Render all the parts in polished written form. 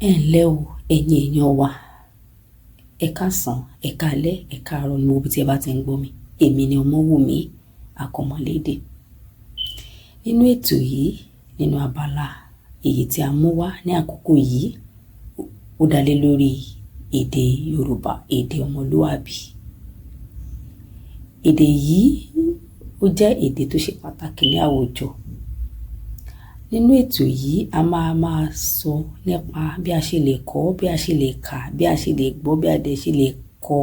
Ẹ ǹlẹ́ o, ẹ̀yin èèyàn wa. Ẹ káàsán, ẹ káalẹ́, ẹ káàárọ̀ ní ibi tí ẹ bá ti ń gbọ́ mi. Èmi ni Ọmọ́wùmí Akọ́mọlédè. Nínú ètò yìí, nínú abala èyí tí a mú wá ní àkókò yìí, ó dá lé lórí èdè Yorùbá, èdè ọmọlúwàbí. Èdè yìí ó jẹ́ èdè tó ṣe pàtàkì ní àwùjọ. Nínú ètò yìí, a máa sọ nípa bí a ṣe lè kọ́, bí a ṣe lè kà, bí a ṣe lè gbọ́, bí a dẹ̀ ṣe lè kọ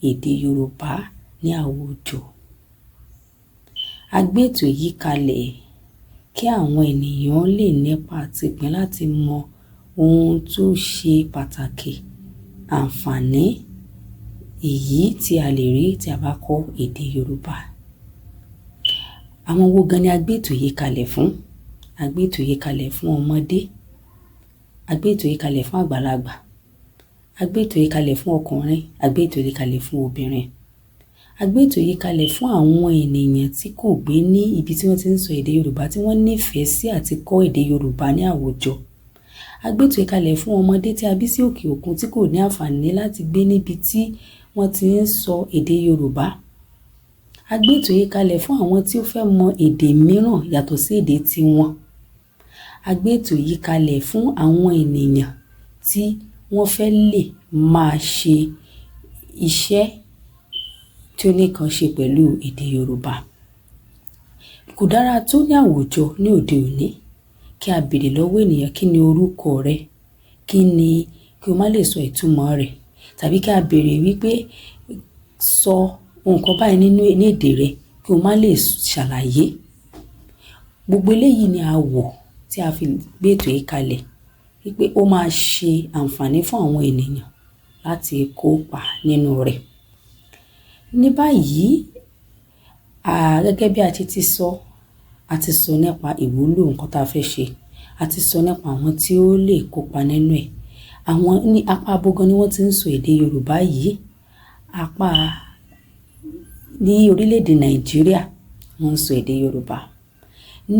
èdè Yorùbá ní àwùjọ. A gbé ètò yìí kalẹ̀ kí àwọn ènìyàn lè nípa àtìpín láti mọ ohun tó ṣe pàtàkì, àǹfààní èyí tí a lè rí tí a bá kọ́ èdè Yorùbá. Àwọn wo gan ni a gbé ètò yìí kalẹ̀ fún? A gbé ètò yìí kalẹ̀ fún ọmọdé, a gbé ètò yìí kalẹ̀ fún àgbàlagbà, a gbé ètò yìí kalẹ̀ fún ọkùnrin, a gbé ètò yìí kalẹ̀ fún obìnrin. A gbé ètò yìí kalẹ̀ fún àwọn ènìyàn tí kò gbé ní ibi tí wọ́n ti ń sọ èdè Yorùbá, tí wọ́n nífẹ̀ẹ́ sí àti kọ́ èdè Yorùbá ní àwùjọ. A gbé ètò yìí kalẹ̀ fún ọmọdé tí a bí sí òkè òkun tí kò ní àǹfààní láti gbé níbi tí wọ́n ti ń sọ èdè Yorùbá. A gbé ètò yìí kalẹ̀ fún àwọn tí ó fẹ́ mọ èdè mìíràn yàtọ̀ sí èdè tiwọn. A gbé ètò yìí kalẹ̀ fún àwọn ènìyàn tí wọ́n fẹ́ lè máa ṣe iṣẹ́ tí ó ní kan ṣe pẹ̀lú èdè Yorùbá. Kò dára tó ní àwùjọ ní òde òní kí a béèrè lọ́wọ́ ènìyàn kí ni orúkọ rẹ, kí o má lè sọ ìtumọ̀ rẹ̀, tàbí kí a béèrè wípé sọ nǹkan báyìí nínú èdè rẹ kí o má lè ṣàlàyé. Gbogbo eléyìí ni a wọ̀ tí a fi gbé ètò yìí kalẹ̀ wípé ó máa ṣe àǹfààní fún àwọn ènìyàn láti kópa nínú rẹ̀. Ní báyìí, gẹ́gẹ́ bí a ti sọ, a ti sọ nípa ìwúlò nǹkan tá a fẹ́ ṣe, a ti sọ nípa àwọn tí ó lè kópa nínú ẹ̀. Àwọn ní apá abogan ni wọ́n ti ń sọ èdè Yorùbá yìí. Ní orílẹ̀-èdè Nàìjíríà, wọ́n ń sọ èdè Yorùbá.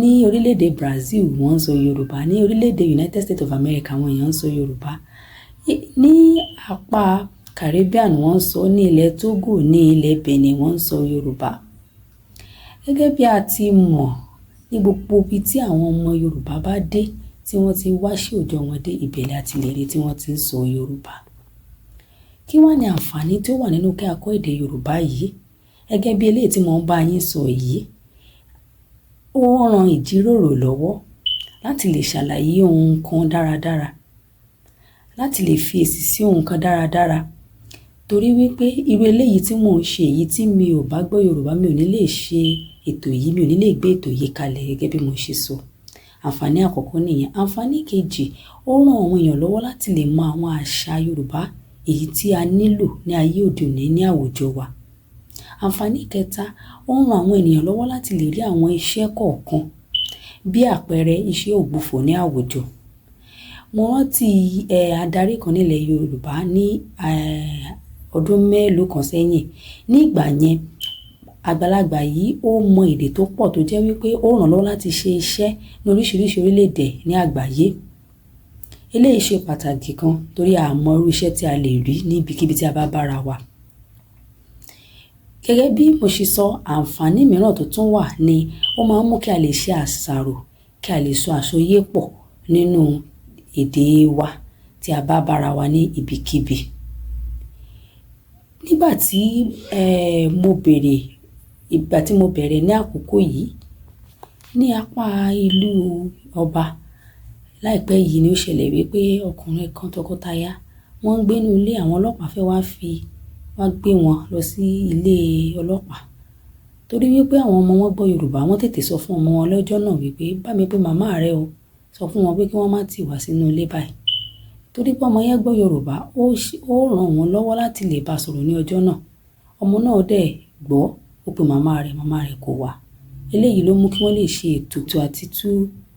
Ní orílẹ̀-èdè Brazil, wọ́n ń sọ Yorùbá. Ní orílẹ̀-èdè United States of America, àwọn èèyàn ń sọ Yorùbá. Ní apá Caribbean, wọ́n ń sọ. Ní ilẹ̀ Togo, ní ilẹ̀ Benin, wọ́n ń sọ Yorùbá. Gẹ́gẹ́ bí a ti mọ̀, ní gbogbo ibi tí àwọn ọmọ Yorùbá bá dé, tí wọ́n ti wá sí òòjọ́ wọn dé, ìbẹ̀lẹ̀ àti ìlérí tí wọ́n ti ń sọ Yorùbá. Kí wá ni àǹfààní tí ó wà nínú kí a kọ́ èdè Yorùbá yìí? Gẹ́gẹ́ bí eléyìí tí mo ń bá yín sọ yìí, ó ran ìjíròrò lọ́wọ́ láti lè ṣàlàyé ohun kan dáradára, láti lè fi èsì sí ohun kan dáradára. Torí wípé irú eléyìí tí mò ń ṣe yìí, tí mi ò bá gbọ́ Yorùbá, mi ò ní lè ṣe ètò yìí, mi ò ní lè gbé ètò yìí kalẹ̀ gẹ́gẹ́ bí mo ṣe sọ. Àǹfààní àkọ́kọ́ nìyẹn. Àǹfààní kejì, ó ran àwọn èèyàn lọ́wọ́ láti lè mọ àwọn àṣà Yorùbá èyí tí a nílò ní ayé òde òní ní àwùjọ wa. Àǹfààní kẹta, ó ran àwọn ènìyàn lọ́wọ́ láti lè rí àwọn iṣẹ́ kọ̀ọ̀kan, bí àpẹẹrẹ iṣẹ́ ògbufọ̀ ní àwùjọ. Mo rántí adarí kan nílẹ̀ Yorùbá ní ọdún mélòó kan sẹ́yìn. Ní ìgbà yẹn, àgbàlagbà yìí ó mọ èdè tó pọ̀ tó jẹ́ wípé ó ràn lọ́wọ́ láti ṣe iṣẹ́ ní oríṣiríṣi orílẹ̀-èdè ní àgbáyé. Eléyìí ṣe pàtàkì kan torí a mọ irú iṣẹ́ tí a lè rí níbikíbi tí a bá bára wa. Gẹ́gẹ́ bí mo ṣe sọ, àǹfààní mìíràn tó tún wà ni ó máa ń mú kí a lè ṣe àṣàrò, kí a lè sọ àsọyé pọ̀ nínú èdè wa tí a bá bára wa ní ibikíbi. Nígbà tí mo bẹ̀rẹ̀ ní àkókò yìí, ní apá ìlú ọba, láìpẹ́ yìí ni ó ṣẹlẹ̀ wípé ọkùnrin kan tọkọtaya wọ́n ń gbé ní ilé, àwọn ọlọ́pàá fẹ́ wá gbé wọn lọ sí ilé ọlọ́pàá. Torí wípé àwọn ọmọ wọn gbọ́ Yorùbá, wọ́n tètè sọ fún ọmọ wọn lọ́jọ́ náà wípé bá mi pé màmá rẹ o, sọ fún wọn pé kí wọ́n má tì wá sínú ilé báyìí. Torí pé ọmọ yẹn gbọ́ Yorùbá, ó ràn wọ́n lọ́wọ́ láti lè bá sọ̀rọ̀ ní ọjọ́ náà. Ọmọ náà dẹ̀ gbọ́, ó pe màmá rẹ̀ kò wá. Eléyìí ló mú kí wọ́n lè ṣe ètùtù àti tú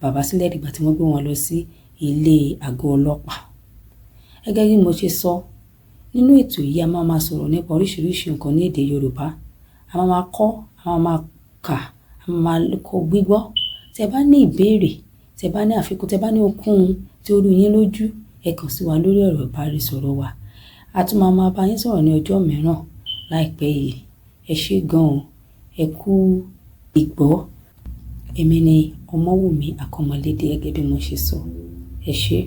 bàbá sílẹ̀ dìgbà tí wọ́n gbé wọn lọ sí ilé àgọ́ ọlọ́pàá. Gẹ́gẹ́ bí mo ṣe sọ, nínú ètò yìí a máa sọ̀rọ̀ nípa oríṣiríṣi nǹkan ní èdè Yorùbá. A máa kọ́, a máa kà, a máa kọ gbígbọ́. Tẹ́ bá ní ìbéèrè, tẹ́ bá ní àfikún, tẹ́ bá ní ohunkóhun tí ó rú yín lójú, ẹ kàn sí wa lórí ọ̀rọ̀ ìbánisọ̀rọ̀ wa. A tún máa bá yín sọ̀rọ̀ ní ọjọ́ mìíràn láìpẹ́ yìí. Ẹ ṣé gan-an, ẹ kú ìgbọ́. Èmi ni Ọmọ́wùmí Akọ́mọlédè gẹ́gẹ́ bí mo ṣe sọ. Ẹ ṣé.